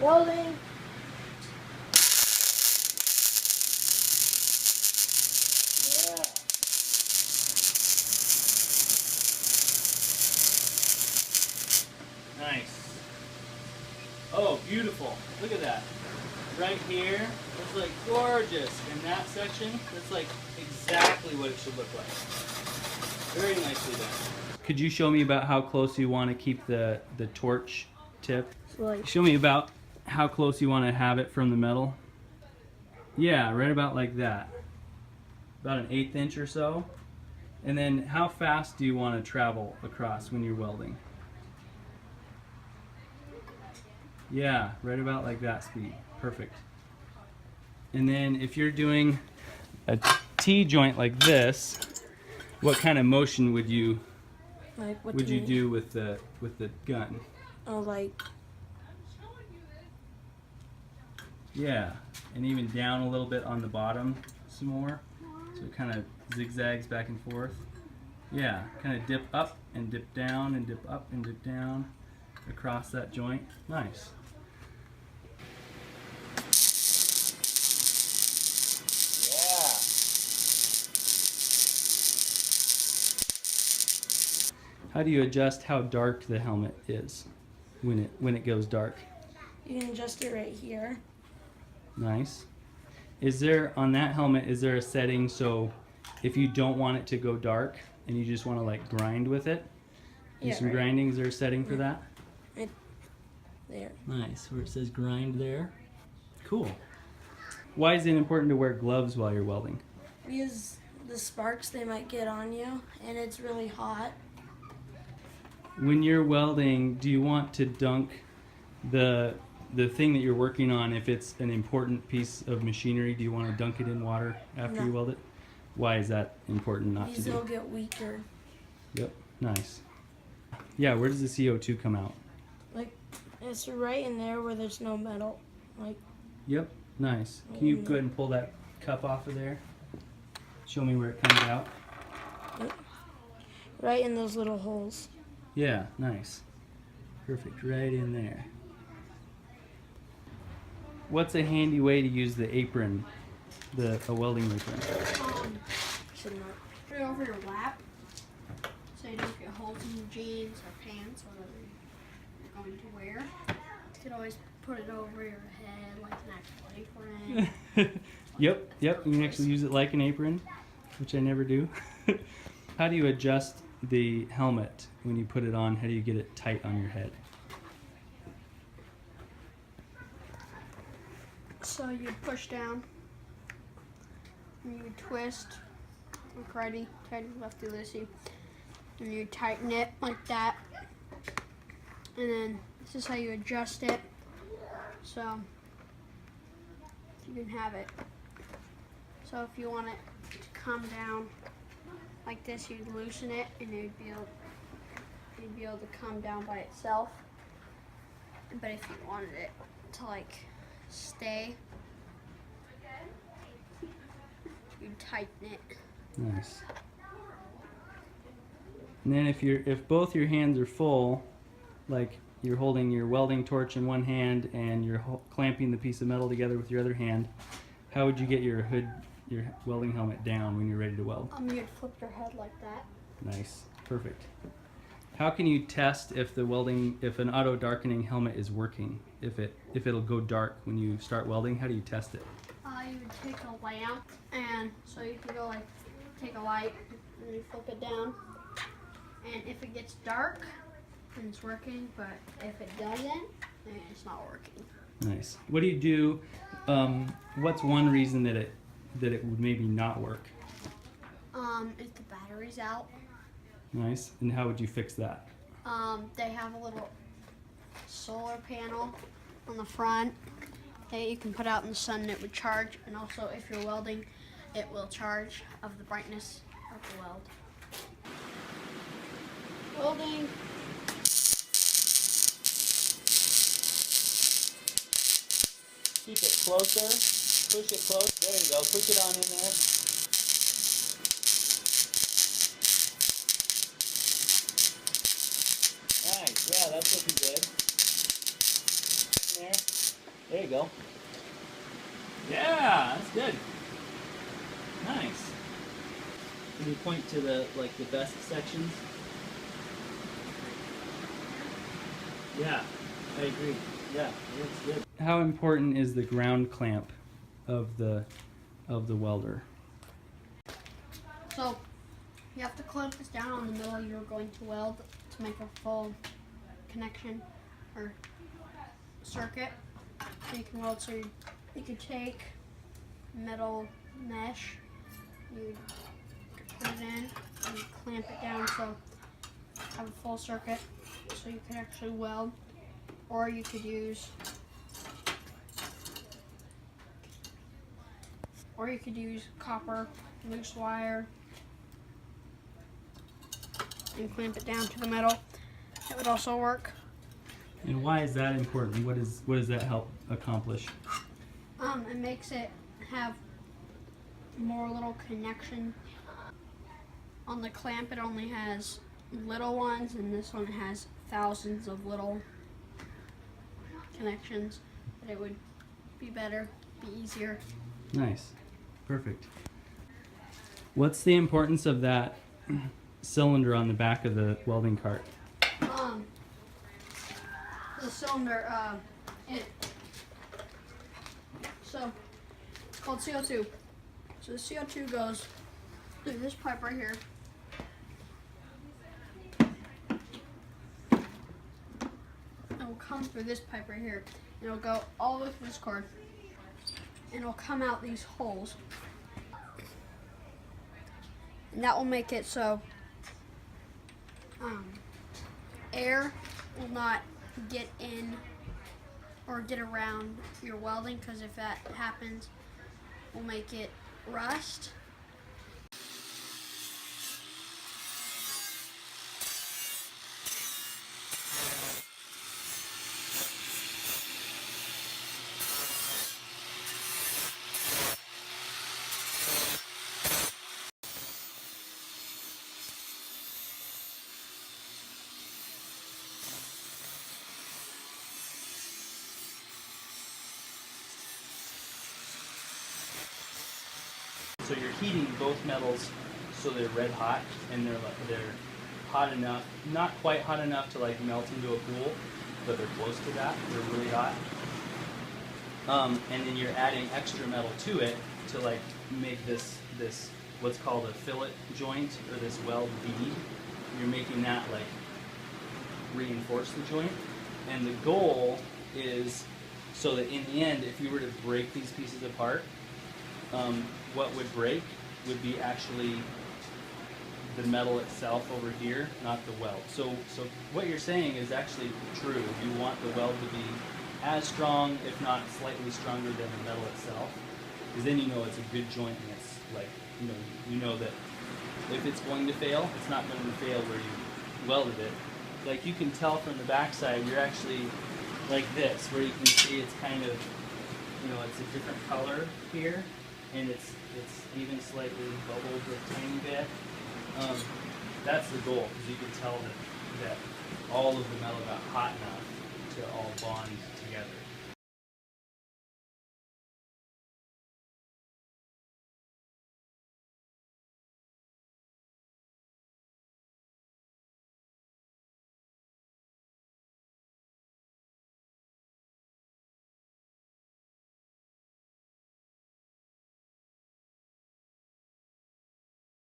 Welding. Yeah. Nice. Oh, beautiful. Look at that. Right here, it's like gorgeous. In that section, it's like exactly what it should look like. Very nicely done. Could you show me about how close you want to keep the torch tip? So like, Show me about how close you want to have it from the metal. Yeah, right about like that. About an 1/8 inch or so. And then how fast do you want to travel across when you're welding? Yeah, right about like that speed. Perfect. And then if you're doing a T-joint like this, what kind of motion would you what would do you do with the gun? Oh, like. Yeah, and even down a little bit on the bottom some more. So it kind of zigzags back and forth. Yeah, kind of dip up and dip down and dip up and dip down across that joint. Nice. Yeah. How do you adjust how dark the helmet is when it goes dark? You can adjust it right here. Nice. Is there, on that helmet, is there a setting so if you don't want it to go dark and you just want to like grind with it, do some grinding, is there a setting for that? Right there. Nice, where it says grind there. Cool. Why is it important to wear gloves while you're welding? Because the sparks, they might get on you, and it's really hot. When you're welding, do you want to dunk the thing that you're working on, if it's an important piece of machinery, do you want to dunk it in water after you weld it? Why is that important not to These do? will get weaker. Yep, nice. Yeah, where does the CO2 come out? Like, it's right in there where there's no metal. Like. Yep, nice. Can you go ahead and pull that cup off of there? Show me where it comes out. Right in those little holes. Yeah, nice. Perfect, right in there. What's a handy way to use the apron, a welding apron? Should not. Put it over your lap so you don't get holes in your jeans or pants or whatever you're going to wear. You could always put it over your head like an actual apron. Yep, you can actually use it like an apron, which I never do. How do you adjust the helmet when you put it on? How do you get it tight on your head? So you push down, and you twist, like righty, tighty, lefty, loosey, and you tighten it like that. And then this is how you adjust it, so you can have it. So if you want it to come down like this, you'd loosen it, and you'd be able to come down by itself. But if you wanted it to like stay, you tighten it. Nice. And then if both your hands are full, like you're holding your welding torch in one hand and you're clamping the piece of metal together with your other hand, how would you get your welding helmet down when you're ready to weld? You'd flip your head like that. Nice, perfect. How can you test if if an auto darkening helmet is working? If it'll go dark when you start welding, how do you test it? You would take a lamp, and so you can go like take a light and you flip it down, and if it gets dark, then it's working. But if it doesn't, then it's not working. Nice. What do you do? What's one reason that it would maybe not work? If the battery's out. Nice. And how would you fix that? They have a little solar panel on the front that you can put out in the sun and it would charge. And also, if you're welding, it will charge of the brightness of the weld. Welding. Keep it closer. Push it close. There you go. Push it on in there. Nice. Yeah, that's looking good. In there. There you go. Yeah, that's good. Nice. Can you point to the best sections? Yeah, I agree. Yeah, that's good. How important is the ground clamp of the welder? So you have to clamp this down on the middle you're going to weld to make a full connection or circuit. So you can weld. So you could take metal mesh, you put it in, and you clamp it down so you have a full circuit, so you can actually weld. Or you could use copper, loose wire, and clamp it down to the metal. It would also work. And why is that important? What does that help accomplish? It makes it have more little connection. On the clamp, it only has little ones, and this one has thousands of little connections. But it would be better, be easier. Nice. Perfect. What's the importance of that cylinder on the back of the welding cart? The cylinder, so it's called CO2. So the CO2 goes through this pipe right here. It will come through this pipe right here. And it'll go all the way through this cord. And it'll come out these holes. And that will make it so air will not get in or get around your welding, because if that happens, will make it rust. So you're heating both metals so they're red hot, and they're hot enough, not quite hot enough to like melt into a pool, but they're close to that. They're really hot. And then you're adding extra metal to it to like make this what's called a fillet joint, or this weld bead. You're making that like reinforce the joint, and the goal is so that in the end, if you were to break these pieces apart, what would break would be actually the metal itself over here, not the weld. So what you're saying is actually true. You want the weld to be as strong, if not slightly stronger than the metal itself, because then you know it's a good joint, and it's like, you know that if it's going to fail, it's not going to fail where you welded it. Like you can tell from the backside, you're actually like this, where you can see it's kind of, it's a different color here, and it's even slightly bubbled a tiny bit. That's the goal, because you can tell that all of the metal got hot enough to all bond together.